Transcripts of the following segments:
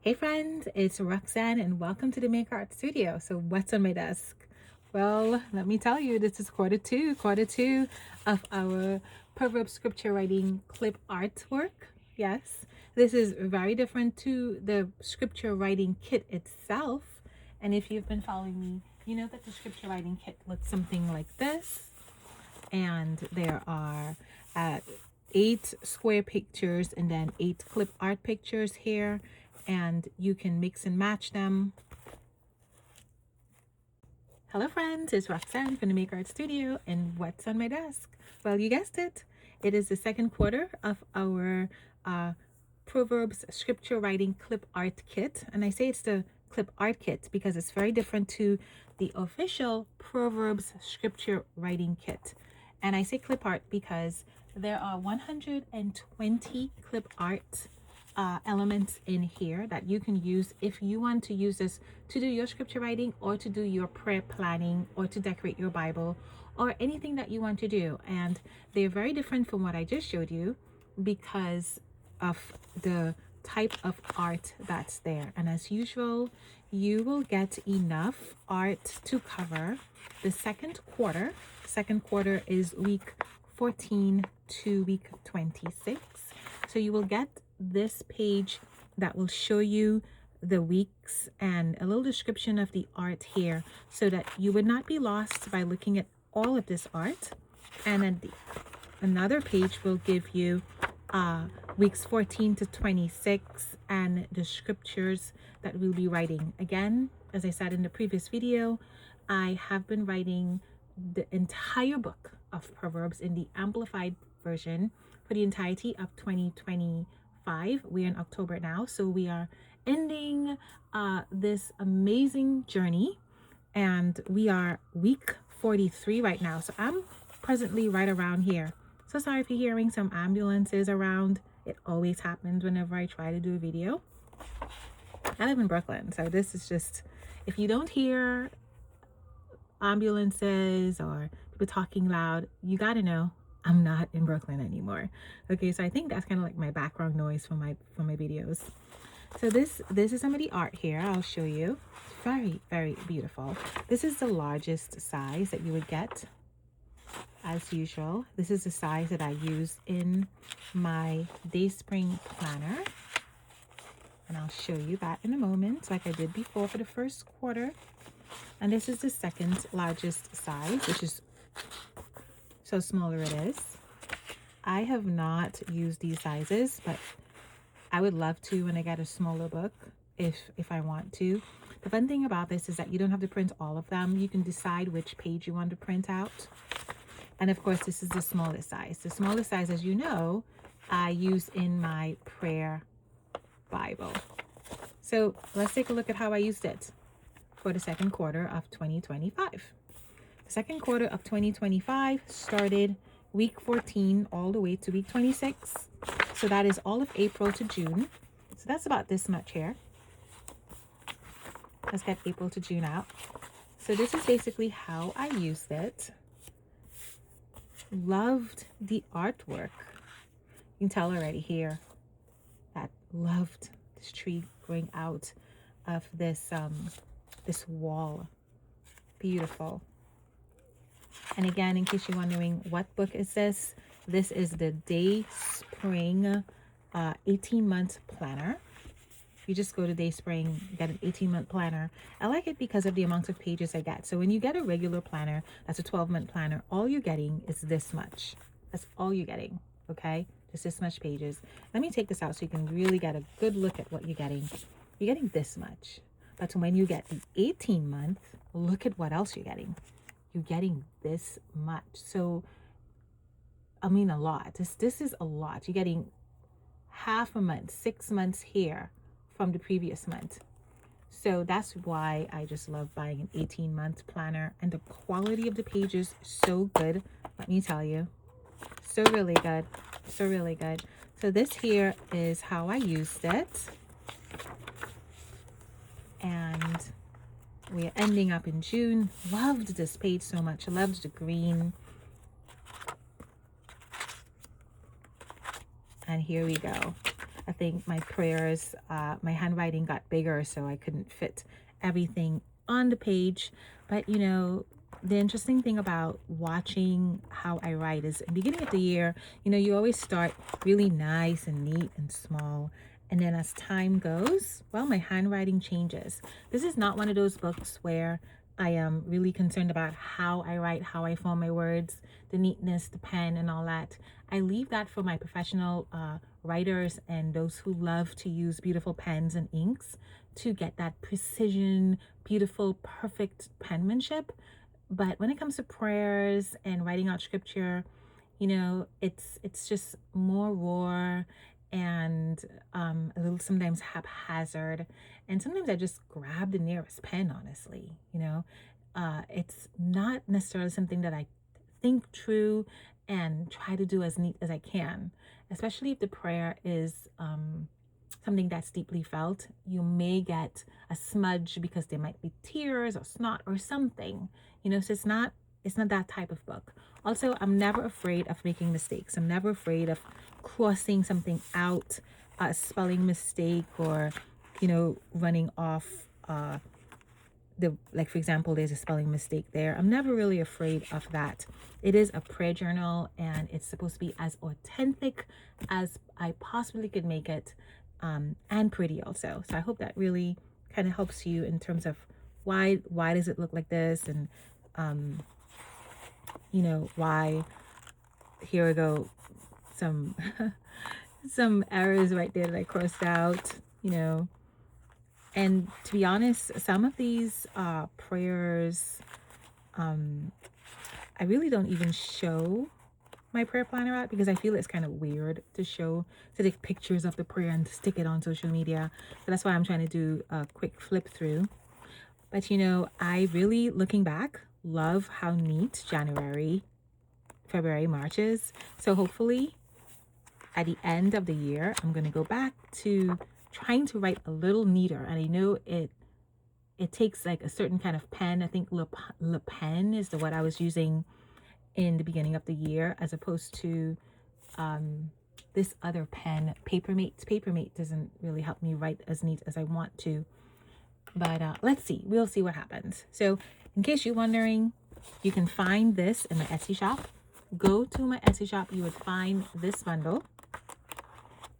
Hey friends, it's Roxanne and welcome to the Make Art Studio. So what's on my desk? Well, let me tell you, this is quarter two of our Proverbs scripture writing clip artwork. Yes, this is very different to the scripture writing kit itself. And if you've been following me, you know that the scripture writing kit looks something like this. And there are 8 square pictures and then 8 clip art pictures here, and you can mix and match them. Hello friends, it's Roxanne from the Make Art Studio, and what's on my desk? Well, you guessed it. It is the second quarter of our Proverbs scripture writing clip art kit, and I say it's the clip art kit because it's very different to the official Proverbs scripture writing kit. And I say clip art because there are 120 clip art elements in here that you can use if you want to use this to do your scripture writing or to do your prayer planning or to decorate your Bible or anything that you want to do. And they're very different from what I just showed you because of the type of art that's there. And as usual, you will get enough art to cover the second quarter. Second quarter is week 14 to week 26. So you will get this page that will show you the weeks and a little description of the art here so that you would not be lost by looking at all of this art. And then another page will give you weeks 14 to 26 and the scriptures that we'll be writing. Again, as I said in the previous video, I have been writing the entire book of Proverbs in the amplified version for the entirety of 2025. We're in October now, so we are ending this amazing journey, and we are week 43 right now. So I'm presently right around here. So sorry if you're hearing some ambulances around. It always happens whenever I try to do a video. I live in Brooklyn, so this is just, if you don't hear ambulances or people talking loud, you gotta know I'm not in Brooklyn anymore. Okay, so I think that's kind of like my background noise for my videos. So this is some of the art here. I'll show you. Very, very beautiful. This is the largest size that you would get. As usual, this is the size that I use in my DaySpring planner. And I'll show you that in a moment, like I did before for the first quarter. And this is the second largest size, which is so smaller it is. I have not used these sizes, but I would love to when I get a smaller book if I want to. The fun thing about this is that you don't have to print all of them. You can decide which page you want to print out. And of course, this is the smallest size. The smallest size, as you know, I use in my prayer Bible. So let's take a look at how I used it for the second quarter of 2025. The second quarter of 2025 started week 14 all the way to week 26. So that is all of April to June. So that's about this much here. Let's get April to June out. So this is basically how I used it. Loved the artwork. You can tell already here that loved this tree growing out of this this wall. Beautiful. And again, in case you're wondering, what book is this? This is the DaySpring 18-month planner. You just go to DaySpring, get an 18-month planner. I like it because of the amount of pages I get. So when you get a regular planner, that's a 12-month planner, all you're getting is this much. That's all you're getting, okay? Just this much pages. Let me take this out so you can really get a good look at what you're getting. You're getting this much. But when you get the 18-month, look at what else you're getting. You're getting this much. So, I mean, a lot. This is a lot. You're getting half a month, 6 months here from the previous month. So that's why I just love buying an 18-month planner. And the quality of the pages, so good. Let me tell you. So really good. So really good. So this here is how I used it. And we're ending up in June. Loved this page so much. Loved the green. And here we go. I think my prayers, my handwriting got bigger, so I couldn't fit everything on the page. But you know, the interesting thing about watching how I write is, in the beginning of the year, you know, you always start really nice and neat and small. And then as time goes, well, my handwriting changes. This is not one of those books where I am really concerned about how I write, how I form my words, the neatness, the pen, and all that. I leave that for my professional writers and those who love to use beautiful pens and inks to get that precision, beautiful, perfect penmanship. But when it comes to prayers and writing out scripture, you know, it's just more raw and a little sometimes haphazard. And sometimes I just grab the nearest pen, honestly. You know, it's not necessarily something that I think through and try to do as neat as I can, especially if the prayer is something that's deeply felt. You may get a smudge because there might be tears or snot or something, you know. So it's not that type of book. Also, I'm never afraid of making mistakes. I'm never afraid of crossing something out, a spelling mistake, or you know, running off like for example, there's a spelling mistake there. I'm never really afraid of that. It is a prayer journal and it's supposed to be as authentic as I possibly could make it, and pretty also. So I hope that really kind of helps you in terms of why does it look like this, and you know, why. Here we go, some some errors right there that I crossed out, you know. And to be honest, some of these prayers, I really don't even show my prayer planner out because I feel it's kind of weird to take pictures of the prayer and stick it on social media. So that's why I'm trying to do a quick flip through. But you know, I really, looking back, love how neat January, February, March is. So hopefully at the end of the year, I'm going to go back to trying to write a little neater. And I know it takes like a certain kind of pen. I think Le Pen is what I was using in the beginning of the year, as opposed to this other pen, Papermate. Papermate doesn't really help me write as neat as I want to. But let's see. We'll see what happens. So in case you're wondering, you can find this in my Etsy shop. Go to my Etsy shop. You would find this bundle.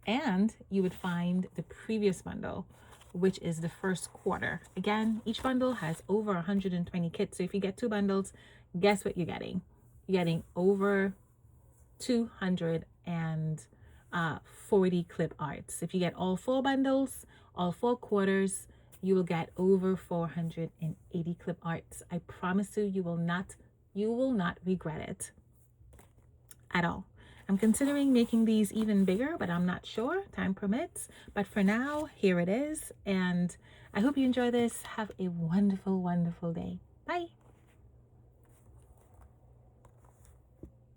And you would find the previous bundle, which is the first quarter. Again, each bundle has over 120 kits. So if you get 2 bundles, guess what you're getting? You're getting over 240 clip arts. If you get all 4 bundles, all 4 quarters, you will get over 480 clip arts. I promise you, you will not regret it at all. I'm considering making these even bigger, but I'm not sure. Time permits. But for now, here it is. And I hope you enjoy this. Have a wonderful, wonderful day. Bye.